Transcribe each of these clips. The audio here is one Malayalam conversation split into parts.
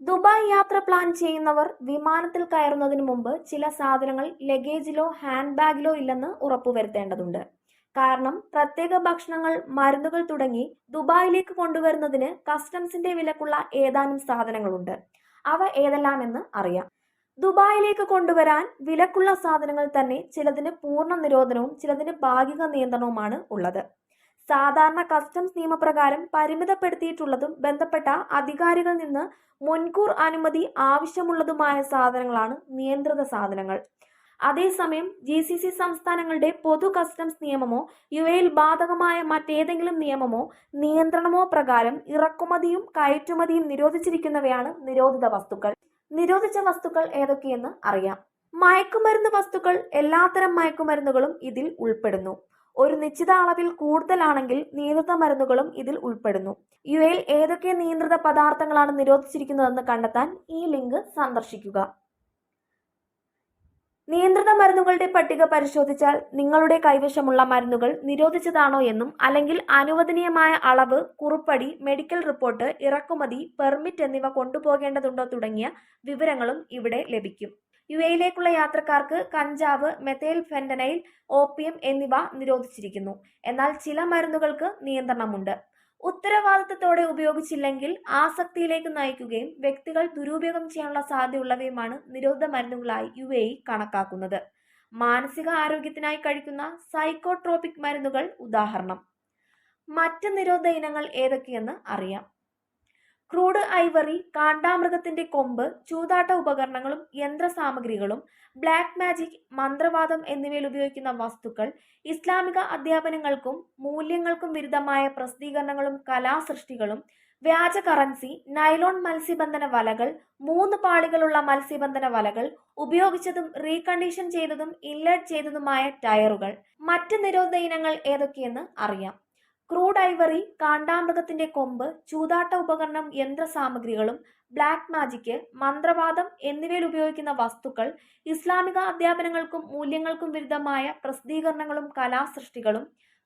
ദുബായ് യാത്ര പ്ലാൻ ചെയ്യുന്നവർ വിമാനത്തിൽ കയറുന്നതിന് മുമ്പ് ചില സാധനങ്ങൾ ലഗേജിലോ ഹാൻഡ് ബാഗിലോ ഇല്ലെന്ന് ഉറപ്പുവരുത്തേണ്ടതുണ്ട്. കാരണം പ്രത്യേക ഭക്ഷണങ്ങൾ, മരുന്നുകൾ തുടങ്ങി ദുബായിലേക്ക് കൊണ്ടുവരുന്നതിന് കസ്റ്റംസിന്റെ വിലക്കുള്ള ഏതാനും സാധനങ്ങളുണ്ട്. അവ ഏതെല്ലാമെന്ന് അറിയാം. ദുബായിലേക്ക് കൊണ്ടുവരാൻ വിലക്കുള്ള സാധനങ്ങൾ തന്നെ ചിലതിന് പൂർണ്ണ നിരോധനവും ചിലതിന് ഭാഗിക നിയന്ത്രണവുമാണ് ഉള്ളത്. സാധാരണ കസ്റ്റംസ് നിയമപ്രകാരം പരിമിതപ്പെടുത്തിയിട്ടുള്ളതും ബന്ധപ്പെട്ട അധികാരികളിൽ നിന്ന് മുൻകൂർ അനുമതി ആവശ്യമുള്ളതുമായ സാധനങ്ങളാണ് നിയന്ത്രിത സാധനങ്ങൾ. അതേസമയം GCC സംസ്ഥാനങ്ങളുടെ പൊതു കസ്റ്റംസ് നിയമമോ UAE ബാധകമായ മറ്റേതെങ്കിലും നിയമമോ നിയന്ത്രണമോ പ്രകാരം ഇറക്കുമതിയും കയറ്റുമതിയും നിരോധിച്ചിരിക്കുന്നവയാണ് നിരോധിത വസ്തുക്കൾ. നിരോധിച്ച വസ്തുക്കൾ ഏതൊക്കെയെന്ന് അറിയാം. മയക്കുമരുന്ന് വസ്തുക്കൾ. എല്ലാത്തരം മയക്കുമരുന്നുകളും ഇതിൽ ഉൾപ്പെടുന്നു. ഒരു നിശ്ചിത അളവിൽ കൂടുതലാണെങ്കിൽ നിയന്ത്രിത മരുന്നുകളും ഇതിൽ ഉൾപ്പെടുന്നു. UAE ഏതൊക്കെ നിയന്ത്രിത പദാർത്ഥങ്ങളാണ് നിരോധിച്ചിരിക്കുന്നതെന്ന് കണ്ടെത്താൻ ഈ ലിങ്ക് സന്ദർശിക്കുക. നിയന്ത്രിത മരുന്നുകളുടെ പട്ടിക പരിശോധിച്ചാൽ നിങ്ങളുടെ കൈവശമുള്ള മരുന്നുകൾ നിരോധിച്ചതാണോ എന്നും അല്ലെങ്കിൽ അനുവദനീയമായ അളവ്, കുറിപ്പടി, മെഡിക്കൽ റിപ്പോർട്ട്, ഇറക്കുമതി പെർമിറ്റ് എന്നിവ കൊണ്ടുപോകേണ്ടതുണ്ടോ തുടങ്ങിയ വിവരങ്ങളും ഇവിടെ ലഭിക്കും. UAEയിലേക്കുള്ള യാത്രക്കാർക്ക് കഞ്ചാവ്, മെഥൈൽ ഫെന്റനൈൽ, ഓപ്പിയം എന്നിവ നിരോധിച്ചിരിക്കുന്നു. എന്നാൽ ചില മരുന്നുകൾക്ക് നിയന്ത്രണമുണ്ട്. ഉത്തരവാദിത്തത്തോടെ ഉപയോഗിച്ചില്ലെങ്കിൽ ആസക്തിയിലേക്ക് നയിക്കുകയും വ്യക്തികൾ ദുരുപയോഗം ചെയ്യാനുള്ള സാധ്യതയുള്ളവയുമാണ് നിരോധിത മരുന്നുകളായി UAE കണക്കാക്കുന്നത്. മാനസിക ആരോഗ്യത്തിനായി കഴിക്കുന്ന സൈക്കോട്രോപിക് മരുന്നുകൾ ഉദാഹരണം. മറ്റ് നിരോധിത ഇനങ്ങൾ ഏതൊക്കെയെന്ന് അറിയാം. ക്രൂഡ് ഐവറി, കാണ്ടാമൃഗത്തിന്റെ കൊമ്പ്, ചൂതാട്ട ഉപകരണങ്ങളും യന്ത്രസാമഗ്രികളും, ബ്ലാക്ക് മാജിക്, മന്ത്രവാദം എന്നിവയിൽ ഉപയോഗിക്കുന്ന വസ്തുക്കൾ, ഇസ്ലാമിക അധ്യാപനങ്ങൾക്കും മൂല്യങ്ങൾക്കും വിരുദ്ധമായ പ്രസിദ്ധീകരണങ്ങളും കലാസൃഷ്ടികളും, വ്യാജ കറൻസി, നൈലോൺ മത്സ്യബന്ധന വലകൾ, 3 പാളികളുള്ള മത്സ്യബന്ധന വലകൾ, ഉപയോഗിച്ചതും റീകണ്ടീഷൻ ചെയ്തതും ഇൻലെറ്റ് ചെയ്തതുമായ ടയറുകൾ. മറ്റ് നിരോധിത ഇനങ്ങൾ ഏതൊക്കെയെന്ന് അറിയാം. ക്രൂഡ് ഐവറി, കാണ്ടാമൃഗത്തിന്റെ കൊമ്പ്, ചൂതാട്ട ഉപകരണം, യന്ത്രസാമഗ്രികളും, ബ്ലാക്ക് മാജിക്, മന്ത്രവാദം എന്നിവയിൽ ഉപയോഗിക്കുന്ന വസ്തുക്കൾ, ഇസ്ലാമിക അധ്യാപനങ്ങൾക്കും മൂല്യങ്ങൾക്കും വിരുദ്ധമായ പ്രസിദ്ധീകരണങ്ങളും കലാസൃഷ്ടികളും,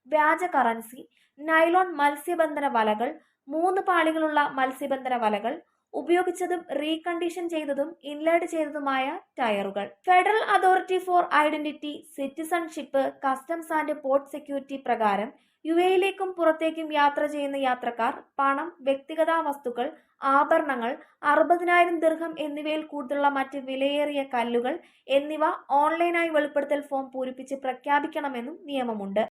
വ്യാജ കറൻസി, നൈലോൺ മത്സ്യബന്ധന വലകൾ, 3 പാളികളുള്ള മത്സ്യബന്ധന വലകൾ, ഉപയോഗിച്ചതും റീകണ്ടീഷൻ ചെയ്തതും ഇൻലേഡ് ചെയ്തതുമായ ടയറുകൾ. Federal authority for identity, citizenship, customs and port security പ്രകാരം UAEയിലേക്കും പുറത്തേക്കും യാത്ര ചെയ്യുന്ന യാത്രക്കാർ പണം, വ്യക്തിഗത വസ്തുക്കൾ, ആഭരണങ്ങൾ, 60,000 ദിർഹം എന്നിവയിൽ കൂടുതലുള്ള മറ്റ് വിലയേറിയ കല്ലുകൾ എന്നിവ ഓൺലൈനായി വെളിപ്പെടുത്തൽ ഫോം പൂരിപ്പിച്ച് പ്രഖ്യാപിക്കണമെന്നും നിയമമുണ്ട്.